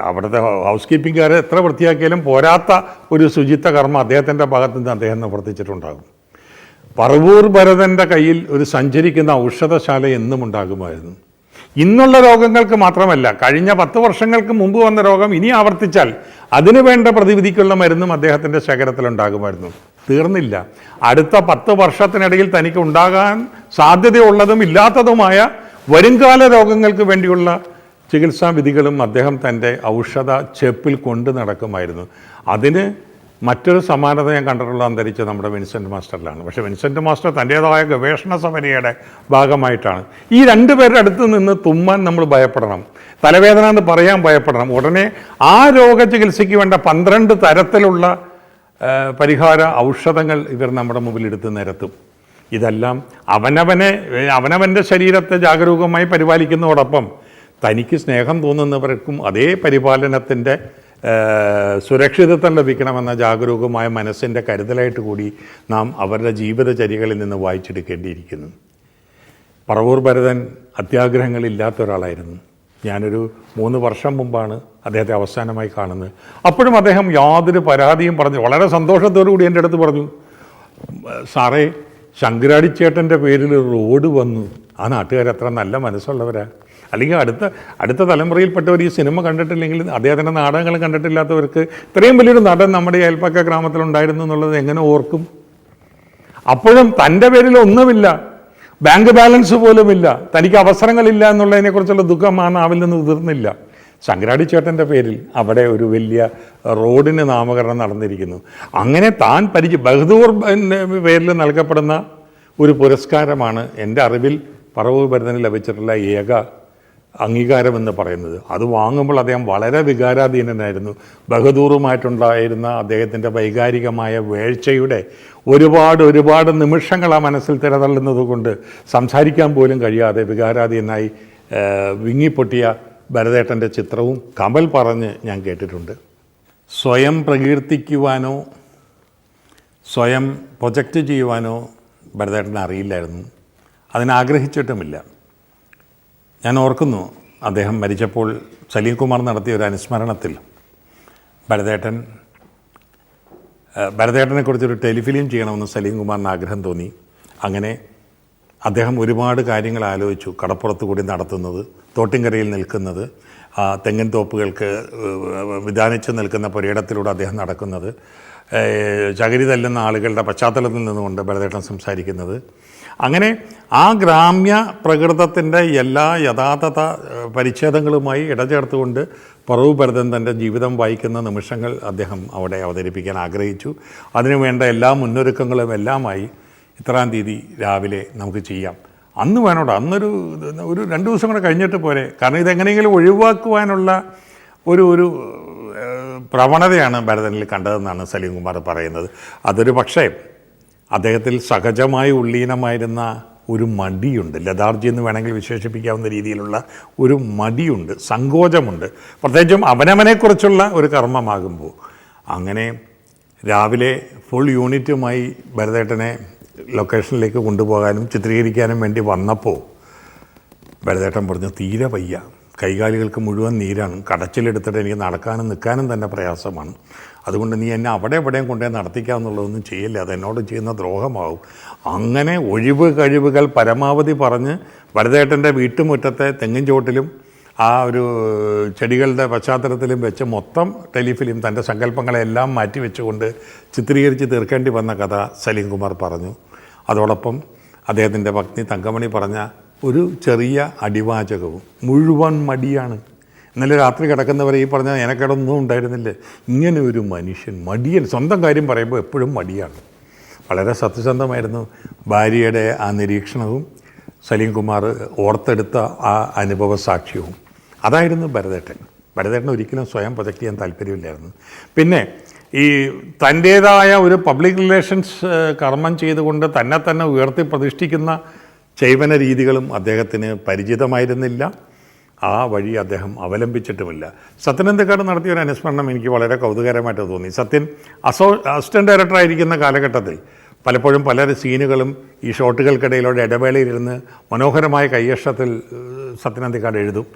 അവിടുത്തെ ഹൗസ് കീപ്പിംഗുകാർ എത്ര വൃത്തിയാക്കിയാലും പോരാത്ത ഒരു ശുചിത്വ കർമ്മം അദ്ദേഹത്തിൻ്റെ ഭാഗത്തു നിന്ന് അദ്ദേഹം നിവർത്തിച്ചിട്ടുണ്ടാകും. പറവൂർ ഭരതൻ്റെ കയ്യിൽ ഒരു സഞ്ചരിക്കുന്ന ഔഷധശാല എന്നും ഉണ്ടാകുമായിരുന്നു. ഇന്നുള്ള രോഗങ്ങൾക്ക് മാത്രമല്ല, കഴിഞ്ഞ 10 വർഷങ്ങൾക്ക് മുമ്പ് വന്ന രോഗം ഇനി ആവർത്തിച്ചാൽ അതിനു വേണ്ട പ്രതിവിധിക്കുള്ള മരുന്നും അദ്ദേഹത്തിൻ്റെ ശേഖരത്തിലുണ്ടാകുമായിരുന്നു. തീർന്നില്ല. അടുത്ത 10 വർഷത്തിനിടയിൽ തനിക്ക് ഉണ്ടാകാൻ സാധ്യതയുള്ളതും ഇല്ലാത്തതുമായ വരുംകാല രോഗങ്ങൾക്ക് വേണ്ടിയുള്ള ചികിത്സാ വിധികളും അദ്ദേഹം തൻ്റെ ഔഷധ ചെപ്പിൽ കൊണ്ട് നടക്കുമായിരുന്നു. അതിന് മറ്റൊരു സമാനത ഞാൻ കണ്ടിട്ടുള്ള അന്തരിച്ച നമ്മുടെ വിൻസെൻ്റ് മാസ്റ്ററിലാണ്. പക്ഷേ വിൻസെൻ്റ് മാസ്റ്റർ തൻ്റേതായ ഗവേഷണ സമിതിയുടെ ഭാഗമായിട്ടാണ്. ഈ 2 പേരുടെ അടുത്ത് നിന്ന് തുമ്മാൻ നമ്മൾ ഭയപ്പെടണം, തലവേദന എന്ന് പറയാൻ ഭയപ്പെടണം. ഉടനെ ആ രോഗചികിത്സയ്ക്ക് വേണ്ട 12 തരത്തിലുള്ള പരിഹാര ഔഷധങ്ങൾ ഇവർ നമ്മുടെ മുമ്പിൽ എടുത്ത് നിരത്തും. ഇതെല്ലാം അവനവൻ്റെ ശരീരത്തെ ജാഗരൂകമായി പരിപാലിക്കുന്നതോടൊപ്പം തനിക്ക് സ്നേഹം തോന്നുന്നവർക്കും അതേ പരിപാലനത്തിൻ്റെ സുരക്ഷിതത്വം ലഭിക്കണമെന്ന ജാഗരൂകമായ മനസ്സിൻ്റെ കരുതലായിട്ട് കൂടി നാം അവരുടെ ജീവിതചര്യകളിൽ നിന്ന് വായിച്ചെടുക്കേണ്ടിയിരിക്കുന്നു. പറവൂർ ഭരതൻ അത്യാഗ്രഹങ്ങളില്ലാത്ത ഒരാളായിരുന്നു. ഞാനൊരു 3 വർഷം മുമ്പാണ് അദ്ദേഹത്തെ അവസാനമായി കാണുന്നത്. അപ്പോഴും അദ്ദേഹം യാതൊരു പരാതിയും പറഞ്ഞു വളരെ സന്തോഷത്തോടു കൂടി എൻ്റെ അടുത്ത് പറഞ്ഞു, സാറേ, ശങ്കരാടിച്ചേട്ടൻ്റെ പേരിൽ റോഡ് വന്നു. ആ നാട്ടുകാരത്ര നല്ല മനസ്സുള്ളവരാ. അല്ലെങ്കിൽ അടുത്ത തലമുറയിൽപ്പെട്ടവർ ഈ സിനിമ കണ്ടിട്ടില്ലെങ്കിൽ അദ്ദേഹത്തിൻ്റെ നാടകങ്ങൾ കണ്ടിട്ടില്ലാത്തവർക്ക് ഇത്രയും വലിയൊരു നടൻ നമ്മുടെ അയൽപ്പക്ക ഗ്രാമത്തിലുണ്ടായിരുന്നു എന്നുള്ളത് എങ്ങനെ ഓർക്കും? അപ്പോഴും തൻ്റെ പേരിൽ ഒന്നുമില്ല, ബാങ്ക് ബാലൻസ് പോലുമില്ല, തനിക്ക് അവസരങ്ങളില്ല എന്നുള്ളതിനെക്കുറിച്ചുള്ള ദുഃഖം ആ നാവിൽ നിന്ന് ഉതിർന്നില്ല. ശങ്കരാടിച്ചേട്ടൻ്റെ പേരിൽ അവിടെ ഒരു വലിയ റോഡിന് നാമകരണം നടന്നിരിക്കുന്നു. അങ്ങനെ താൻ ബഹദൂർ പേരിൽ നൽകപ്പെടുന്ന ഒരു പുരസ്കാരമാണ് എൻ്റെ അറിവിൽ പറവൂർ ഭരതന് ലഭിച്ചിട്ടുള്ള ഏക അംഗീകാരമെന്ന് പറയുന്നത്. അത് വാങ്ങുമ്പോൾ അദ്ദേഹം വളരെ വികാരാധീനനായിരുന്നു. ബഹദൂറുമായിട്ടുണ്ടായിരുന്ന അദ്ദേഹത്തിൻ്റെ വൈകാരികമായ വേഴ്ചയുടെ ഒരുപാട് നിമിഷങ്ങൾ ആ മനസ്സിൽ തിരതള്ളുന്നത് കൊണ്ട് സംസാരിക്കാൻ പോലും കഴിയാതെ വികാരാധീനായി വിങ്ങിപ്പൊട്ടിയ ഭരതേട്ടൻ്റെ ചിത്രവും കമൽ പറഞ്ഞ് ഞാൻ കേട്ടിട്ടുണ്ട്. സ്വയം പ്രകീർത്തിക്കുവാനോ സ്വയം പ്രൊജക്റ്റ് ചെയ്യുവാനോ ഭരതേട്ടന് അറിയില്ലായിരുന്നു, അതിനാഗ്രഹിച്ചിട്ടുമില്ല. ഞാൻ ഓർക്കുന്നു, അദ്ദേഹം മരിച്ചപ്പോൾ സലീം കുമാർ നടത്തിയ ഒരു അനുസ്മരണത്തിൽ ഭരതേട്ടനെക്കുറിച്ചൊരു ടെലിഫിലിം ചെയ്യണമെന്ന് സലീം കുമാറിന് ആഗ്രഹം തോന്നി. അങ്ങനെ അദ്ദേഹം ഒരുപാട് കാര്യങ്ങൾ ആലോചിച്ചു. കടപ്പുറത്ത് കൂടി നടത്തുന്നത്, തോട്ടിൻകരയിൽ നിൽക്കുന്നത്, തെങ്ങിൻ തോപ്പുകൾക്ക് വിധാനിച്ച് നിൽക്കുന്ന പുരയിടത്തിലൂടെ അദ്ദേഹം നടക്കുന്നത്, ചകിരി തല്ലുന്ന ആളുകളുടെ പശ്ചാത്തലത്തിൽ നിന്നുകൊണ്ട് ഭരതേട്ടൻ സംസാരിക്കുന്നത്, അങ്ങനെ ആ ഗ്രാമ്യ പ്രകൃതത്തിൻ്റെ എല്ലാ യഥാർത്ഥ പരിച്ഛേദങ്ങളുമായി ഇടചേർത്തുകൊണ്ട് പറവൂർ ഭരതൻ തൻ്റെ ജീവിതം വായിക്കുന്ന നിമിഷങ്ങൾ അദ്ദേഹം അവിടെ അവതരിപ്പിക്കാൻ ആഗ്രഹിച്ചു. അതിനുവേണ്ട എല്ലാ മുന്നൊരുക്കങ്ങളും എല്ലാമായി ഇത്രാം തീയതി രാവിലെ നമുക്ക് ചെയ്യാം. അന്ന് വേണോട്ടോ, അന്നൊരു 2 ദിവസം കൂടെ കഴിഞ്ഞിട്ട് പോരെ. കാരണം ഇതെങ്ങനെയെങ്കിലും ഒഴിവാക്കുവാനുള്ള ഒരു പ്രവണതയാണ് ഭരതനിൽ കണ്ടതെന്നാണ് സലീം കുമാർ പറയുന്നത്. അതൊരു പക്ഷേ അദ്ദേഹത്തിൽ സഹജമായി ഉള്ളീനമായിരുന്ന ഒരു മടിയുണ്ട്, ലതാർജി എന്ന് വേണമെങ്കിൽ വിശേഷിപ്പിക്കാവുന്ന രീതിയിലുള്ള ഒരു മടിയുണ്ട്, സങ്കോചമുണ്ട്, പ്രത്യേകിച്ചും അവനവനെക്കുറിച്ചുള്ള ഒരു കർമ്മമാകുമ്പോൾ. അങ്ങനെ രാവിലെ ഫുൾ യൂണിറ്റുമായി ഭരതേട്ടനെ ലൊക്കേഷനിലേക്ക് കൊണ്ടുപോകാനും ചിത്രീകരിക്കാനും വേണ്ടി വന്നപ്പോൾ ഭരതേട്ടൻ പറഞ്ഞു, തീരെ വയ്യ, കൈകാലികൾക്ക് മുഴുവൻ നീരാണ്, കടച്ചിലെടുത്തിട്ട് എനിക്ക് നടക്കാനും നിൽക്കാനും തന്നെ പ്രയാസമാണ്, അതുകൊണ്ട് നീ എന്നെ അവിടെ എവിടെയും കൊണ്ടുപോയി നടത്തിക്കാമെന്നുള്ളതൊന്നും ചെയ്യില്ല, അത് എന്നോട് ചെയ്യുന്ന ദ്രോഹമാവും. അങ്ങനെ ഒഴിവ് കഴിവുകൾ പരമാവധി പറഞ്ഞ് ഭരതേട്ടൻ്റെ വീട്ടുമുറ്റത്തെ തെങ്ങിൻ ചോട്ടിലും ആ ഒരു ചെടികളുടെ പശ്ചാത്തലത്തിലും വെച്ച് മൊത്തം ടെലിഫിലിം തൻ്റെ സങ്കല്പങ്ങളെല്ലാം മാറ്റി വെച്ചുകൊണ്ട് ചിത്രീകരിച്ച് തീർക്കേണ്ടി വന്ന കഥ സലീം കുമാർ പറഞ്ഞു. അതോടൊപ്പം അദ്ദേഹത്തിൻ്റെ പത്നി തങ്കമണി പറഞ്ഞ ഒരു ചെറിയ അടിവാചകവും, മുഴുവൻ മടിയാണ്. ഇന്നലെ രാത്രി കിടക്കുന്നവരെ ഈ പറഞ്ഞ എനക്കിടൊന്നും ഉണ്ടായിരുന്നില്ല, ഇങ്ങനെ ഒരു മനുഷ്യൻ മടിയൻ, സ്വന്തം കാര്യം പറയുമ്പോൾ എപ്പോഴും മടിയാണ്. വളരെ സത്യസന്ധമായിരുന്നു ഭാര്യയുടെ ആ നിരീക്ഷണവും സലീം കുമാർ ഓർത്തെടുത്ത ആ അനുഭവ സാക്ഷ്യവും. അതായിരുന്നു ഭരതേട്ടൻ ഒരിക്കലും സ്വയം പ്രൊജക്റ്റ് ചെയ്യാൻ താല്പര്യമില്ലായിരുന്നു. പിന്നെ ഈ തൻ്റേതായ ഒരു പബ്ലിക് റിലേഷൻസ് കർമ്മം ചെയ്തുകൊണ്ട് തന്നെ ഉയർത്തി പ്രതിഷ്ഠിക്കുന്ന സേവന രീതികളും അദ്ദേഹത്തിന് പരിചിതമായിരുന്നില്ല. ആ വഴി അദ്ദേഹം അവലംബിച്ചിട്ടുമില്ല. സത്യൻ അന്തിക്കാട് നടത്തിയ ഒരു അനുസ്മരണം എനിക്ക് വളരെ കൗതുകരമായിട്ട് തോന്നി. സത്യൻ അസിസ്റ്റൻറ്റ് ഡയറക്ടറായിരിക്കുന്ന കാലഘട്ടത്തിൽ പലപ്പോഴും പല സീനുകളും ഈ ഷോട്ടുകൾക്കിടയിലൂടെ ഇടവേളയിലിരുന്ന് മനോഹരമായ കയ്യക്ഷരത്തിൽ സത്യൻ അന്തിക്കാട് എഴുതും.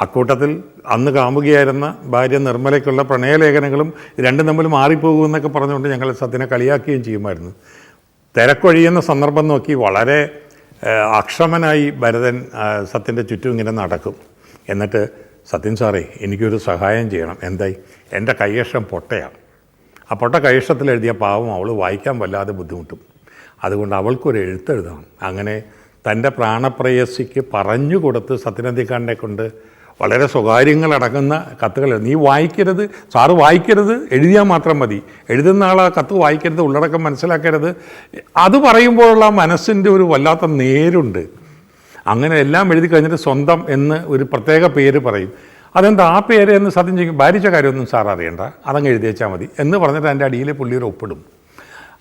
അക്കൂട്ടത്തിൽ അന്ന് കാമുകിയായിരുന്ന ഭാര്യ നിർമ്മലയ്ക്കുള്ള പ്രണയലേഖനങ്ങളും രണ്ടും തമ്മിൽ മാറിപ്പോകുമെന്നൊക്കെ പറഞ്ഞുകൊണ്ട് ഞങ്ങൾ സത്യനെ കളിയാക്കുകയും ചെയ്യുമായിരുന്നു. തിരക്കൊഴിയുന്ന സന്ദർഭം നോക്കി വളരെ അക്ഷമനായി ഭരതൻ സത്യൻ്റെ ചുറ്റും ഇങ്ങനെ നടക്കും. എന്നിട്ട്, സത്യൻ സാറേ എനിക്കൊരു സഹായം ചെയ്യണം. എന്തായി? എൻ്റെ കയ്യക്ഷരം പൊട്ടയാണ്. ആ പൊട്ട കയ്യക്ഷരത്തിൽ എഴുതിയ പാവം അവൾ വായിക്കാൻ വല്ലാതെ ബുദ്ധിമുട്ടും, അതുകൊണ്ട് അവൾക്കൊരു എഴുത്തെഴുതണം. അങ്ങനെ തൻ്റെ പ്രാണപ്രേയസിക്ക് പറഞ്ഞു കൊടുത്ത് സത്യൻ അന്തിക്കാടിനെ കൊണ്ട് വളരെ സ്വകാര്യങ്ങളടങ്ങുന്ന കത്തുകൾ, നീ വായിക്കരുത്, സാറ് വായിക്കരുത്, എഴുതിയാൽ മാത്രം മതി, എഴുതുന്ന ആൾ ആ കത്ത് വായിക്കരുത്, ഉള്ളടക്കം മനസ്സിലാക്കരുത്, അത് പറയുമ്പോഴുള്ള മനസ്സിൻ്റെ ഒരു വല്ലാത്ത നേരുണ്ട്. അങ്ങനെ എല്ലാം എഴുതി കഴിഞ്ഞിട്ട് സ്വന്തം എന്ന് ഒരു പ്രത്യേക പേര് പറയും. അതെന്താ ആ പേര് എന്ന് സത്യം ചെയ്യും, ഭാരിച്ച കാര്യമൊന്നും സാർ അറിയണ്ട, അതങ്ങ് എഴുതി വെച്ചാൽ മതി എന്ന് പറഞ്ഞിട്ട് എൻ്റെ അടിയിൽ പുള്ളിയൊരു ഒപ്പിടും.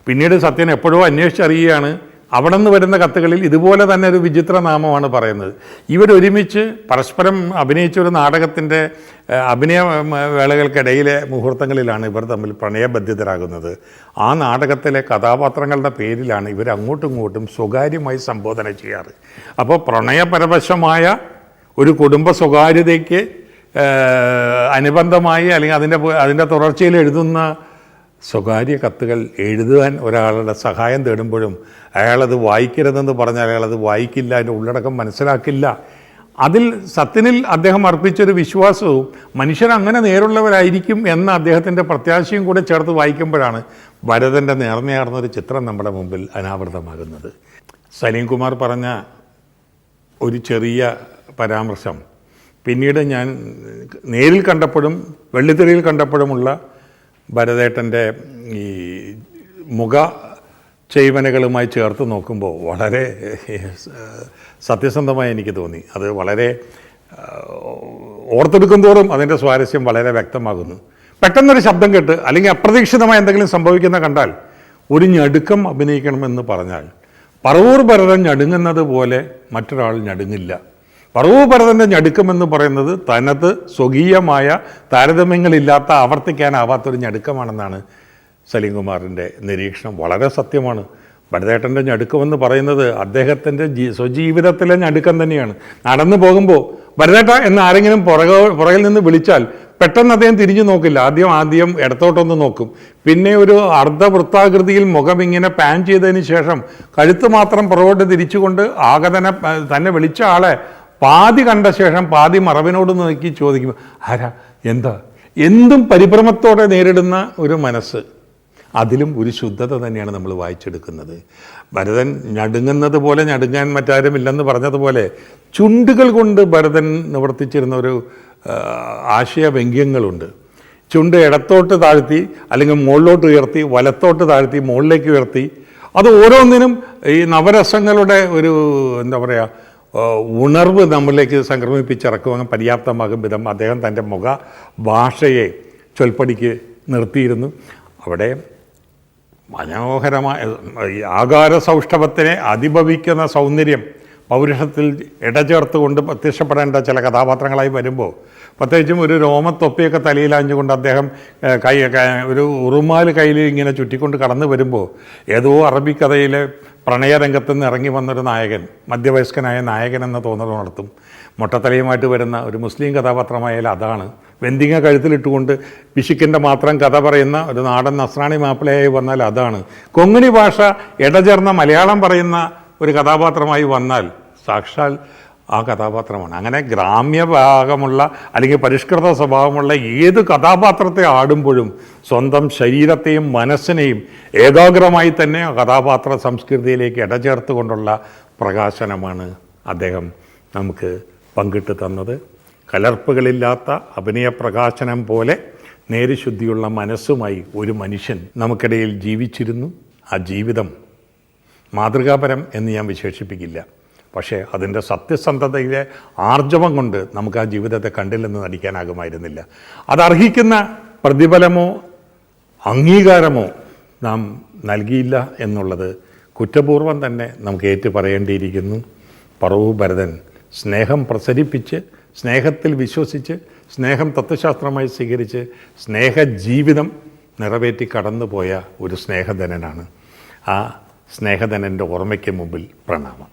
പിന്നീട് സത്യൻ എപ്പോഴോ അന്വേഷിച്ചറിയുകയാണ്, അവിടെ നിന്ന് വരുന്ന കത്തുകളിൽ ഇതുപോലെ തന്നെ ഒരു വിചിത്ര നാമമാണ് പറയുന്നത്. ഇവരൊരുമിച്ച് പരസ്പരം അഭിനയിച്ച ഒരു നാടകത്തിൻ്റെ അഭിനയ വേളകൾക്കിടയിലെ മുഹൂർത്തങ്ങളിലാണ് ഇവർ തമ്മിൽ പ്രണയബദ്ധിതരാകുന്നത്. ആ നാടകത്തിലെ കഥാപാത്രങ്ങളുടെ പേരിലാണ് ഇവർ അങ്ങോട്ടും ഇങ്ങോട്ടും സ്വകാര്യമായി സംബോധന ചെയ്യാറ്. അപ്പോൾ പ്രണയപരവശമായ ഒരു കുടുംബ സ്വകാര്യതയ്ക്ക് അനുബന്ധമായി അല്ലെങ്കിൽ അതിൻ്റെ തുടർച്ചയിൽ എഴുതുന്ന സ്വകാര്യ കത്തുകൾ എഴുതുവാൻ ഒരാളുടെ സഹായം തേടുമ്പോഴും അയാളത് വായിക്കരുതെന്ന് പറഞ്ഞാൽ അയാളത് വായിക്കില്ല, അതിൻ്റെ ഉള്ളടക്കം മനസ്സിലാക്കില്ല. അതിൽ സത്യനിൽ അദ്ദേഹം അർപ്പിച്ചൊരു വിശ്വാസവും മനുഷ്യരങ്ങനെ നേരുള്ളവരായിരിക്കും എന്ന അദ്ദേഹത്തിൻ്റെ പ്രത്യാശയും കൂടെ ചേർത്ത് വായിക്കുമ്പോഴാണ് ഭരതൻ്റെ നേർന്നയാർന്നൊരു ചിത്രം നമ്മുടെ മുമ്പിൽ അനാവൃതമാകുന്നത്. സലീം കുമാർ പറഞ്ഞ ഒരു ചെറിയ പരാമർശം പിന്നീട് ഞാൻ നേരിൽ കണ്ടപ്പോഴും വെള്ളിത്തിരയിൽ കണ്ടപ്പോഴുമുള്ള ഭരതേട്ടൻ്റെ ഈ മുഖ ചെയ്വനകളുമായി ചേർത്ത് നോക്കുമ്പോൾ വളരെ സത്യസന്ധമായി എനിക്ക് തോന്നി. അത് വളരെ ഓർത്തെടുക്കും തോറും അതിൻ്റെ സ്വാരസ്യം വളരെ വ്യക്തമാകുന്നു. പെട്ടെന്നൊരു ശബ്ദം കേട്ട് അല്ലെങ്കിൽ അപ്രതീക്ഷിതമായി എന്തെങ്കിലും സംഭവിക്കുന്ന കണ്ടാൽ ഒരു ഞടുക്കം അഭിനയിക്കണമെന്ന് പറഞ്ഞാൽ പറവൂർ ഭരതൻ ഞടുങ്ങുന്നത് പോലെ മറ്റൊരാൾ ഞടുങ്ങില്ല. പറവൂർ ഭരതൻ്റെ ഞടുക്കമെന്ന് പറയുന്നത് തനത് സ്വകീയമായ താരതമ്യങ്ങളില്ലാത്ത ആവർത്തിക്കാനാവാത്തൊരു ഞടുക്കമാണെന്നാണ് സലീം കുമാറിൻ്റെ നിരീക്ഷണം. വളരെ സത്യമാണ്. ഭരതേട്ടൻ്റെ ഞടുക്കമെന്ന് പറയുന്നത് അദ്ദേഹത്തിൻ്റെ സ്വജീവിതത്തിലെ ഞടുക്കം തന്നെയാണ്. നടന്നു പോകുമ്പോൾ ഭരതേട്ട എന്ന് ആരെങ്കിലും പുറകിൽ നിന്ന് വിളിച്ചാൽ പെട്ടെന്ന് അദ്ദേഹം തിരിഞ്ഞു നോക്കില്ല. ആദ്യം ഇടത്തോട്ടൊന്ന് നോക്കും. പിന്നെ ഒരു അർദ്ധവൃത്താകൃതിയിൽ മുഖം ഇങ്ങനെ പാൻ ചെയ്തതിന് ശേഷം കഴുത്ത് മാത്രം പുറകോട്ട് തിരിച്ചുകൊണ്ട് ആകെ തന്നെ വിളിച്ച ആളെ പാതി കണ്ട ശേഷം പാതി മറവിനോട് നോക്കി ചോദിക്കും, ആരാ, എന്താ, എന്തും പരിഭ്രമത്തോടെ നേരിടുന്ന ഒരു മനസ്സ്. അതിലും ഒരു ശുദ്ധത തന്നെയാണ് നമ്മൾ വായിച്ചെടുക്കുന്നത്. ഭരതൻ ഞടുങ്ങുന്നത് പോലെ ഞടുങ്ങാൻ മറ്റാരുമില്ലെന്ന് പറഞ്ഞതുപോലെ ചുണ്ടുകൾ കൊണ്ട് ഭരതൻ നിവർത്തിച്ചിരുന്ന ഒരു ആശയവ്യംഗ്യങ്ങളുണ്ട്. ചുണ്ട് ഇടത്തോട്ട് താഴ്ത്തി അല്ലെങ്കിൽ മുകളിലോട്ട് ഉയർത്തി, വലത്തോട്ട് താഴ്ത്തി മുകളിലേക്ക് ഉയർത്തി, അത് ഓരോന്നിനും ഈ നവരസങ്ങളുടെ ഒരു എന്താ പറയുക ഉണർവ് നമ്മളിലേക്ക് സംക്രമിപ്പിച്ചിറക്കുവാൻ പര്യാപ്തമാകും വിധം അദ്ദേഹം തൻ്റെ മുഖ ഭാഷയെ ചൊൽപ്പടിക്ക് നിർത്തിയിരുന്നു. അവിടെ മനോഹരമായ ആകാര സൗഷ്ഠവത്തിനെ അതിഭവിക്കുന്ന സൗന്ദര്യം പൗരുഷത്തിൽ ഇടചേർത്തുകൊണ്ട് പ്രത്യക്ഷപ്പെടേണ്ട ചില കഥാപാത്രങ്ങളായി വരുമ്പോൾ, പ്രത്യേകിച്ചും ഒരു രോമത്തൊപ്പിയൊക്കെ തലയിലാഞ്ഞുകൊണ്ട് അദ്ദേഹം ഒരു ഉറുമാൽ കയ്യിൽ ഇങ്ങനെ ചുറ്റിക്കൊണ്ട് കടന്നു വരുമ്പോൾ ഏതോ അറബിക്കഥയിലെ പ്രണയരംഗത്ത് നിന്ന് ഇറങ്ങി വന്നൊരു നായകൻ, മധ്യവയസ്കനായ നായകൻ എന്ന തോന്നൽ നടത്തും. മൊട്ടത്തലയുമായിട്ട് വരുന്ന ഒരു മുസ്ലിം കഥാപാത്രമായാലും അതാണ്. വെന്തിങ്ങ കഴുത്തിലിട്ടുകൊണ്ട് പിശുക്കിൻ്റെ മാത്രം കഥ പറയുന്ന ഒരു നാടൻ നസ്രാണി മാപ്പിളയായി വന്നാൽ അതാണ്. കൊങ്ങിണി ഭാഷ ഇടചേർന്ന മലയാളം പറയുന്ന ഒരു കഥാപാത്രമായി വന്നാൽ സാക്ഷാൽ ആ കഥാപാത്രമാണ്. അങ്ങനെ ഗ്രാമ്യഭാഗമുള്ള അല്ലെങ്കിൽ പരിഷ്കൃത സ്വഭാവമുള്ള ഏത് കഥാപാത്രത്തെ ആടുമ്പോഴും സ്വന്തം ശരീരത്തെയും മനസ്സിനെയും ഏകാഗ്രമായി തന്നെ ആ കഥാപാത്ര സംസ്കൃതിയിലേക്ക് ഇടചേർത്തുകൊണ്ടുള്ള പ്രകാശനമാണ് അദ്ദേഹം നമുക്ക് പങ്കിട്ട് തന്നത്. കലർപ്പുകളില്ലാത്ത അഭിനയ പ്രകാശനം പോലെ നേരുശുദ്ധിയുള്ള മനസ്സുമായി ഒരു മനുഷ്യൻ നമുക്കിടയിൽ ജീവിച്ചിരുന്നു. ആ ജീവിതം മാതൃകാപരം എന്ന് ഞാൻ വിശേഷിപ്പിക്കില്ല. പക്ഷേ അതിൻ്റെ സത്യസന്ധതയിലെ ആർജവം കൊണ്ട് നമുക്ക് ആ ജീവിതത്തെ കണ്ടില്ലെന്ന് നടിക്കാനാകുമായിരുന്നില്ല. അതർഹിക്കുന്ന പ്രതിഫലമോ അംഗീകാരമോ നാം നൽകിയില്ല എന്നുള്ളത് കുറ്റപൂർവം തന്നെ നമുക്ക് ഏറ്റു പറയേണ്ടിയിരിക്കുന്നു. പറവൂ ഭരതൻ സ്നേഹം പ്രസരിപ്പിച്ച്, സ്നേഹത്തിൽ വിശ്വസിച്ച്, സ്നേഹം തത്വശാസ്ത്രമായി സ്വീകരിച്ച് സ്നേഹജീവിതം നിറവേറ്റി കടന്നുപോയ ഒരു സ്നേഹധനനാണ്. ആ സ്നേഹധനൻ്റെ ഓർമ്മയ്ക്ക് മുമ്പിൽ പ്രണാമം.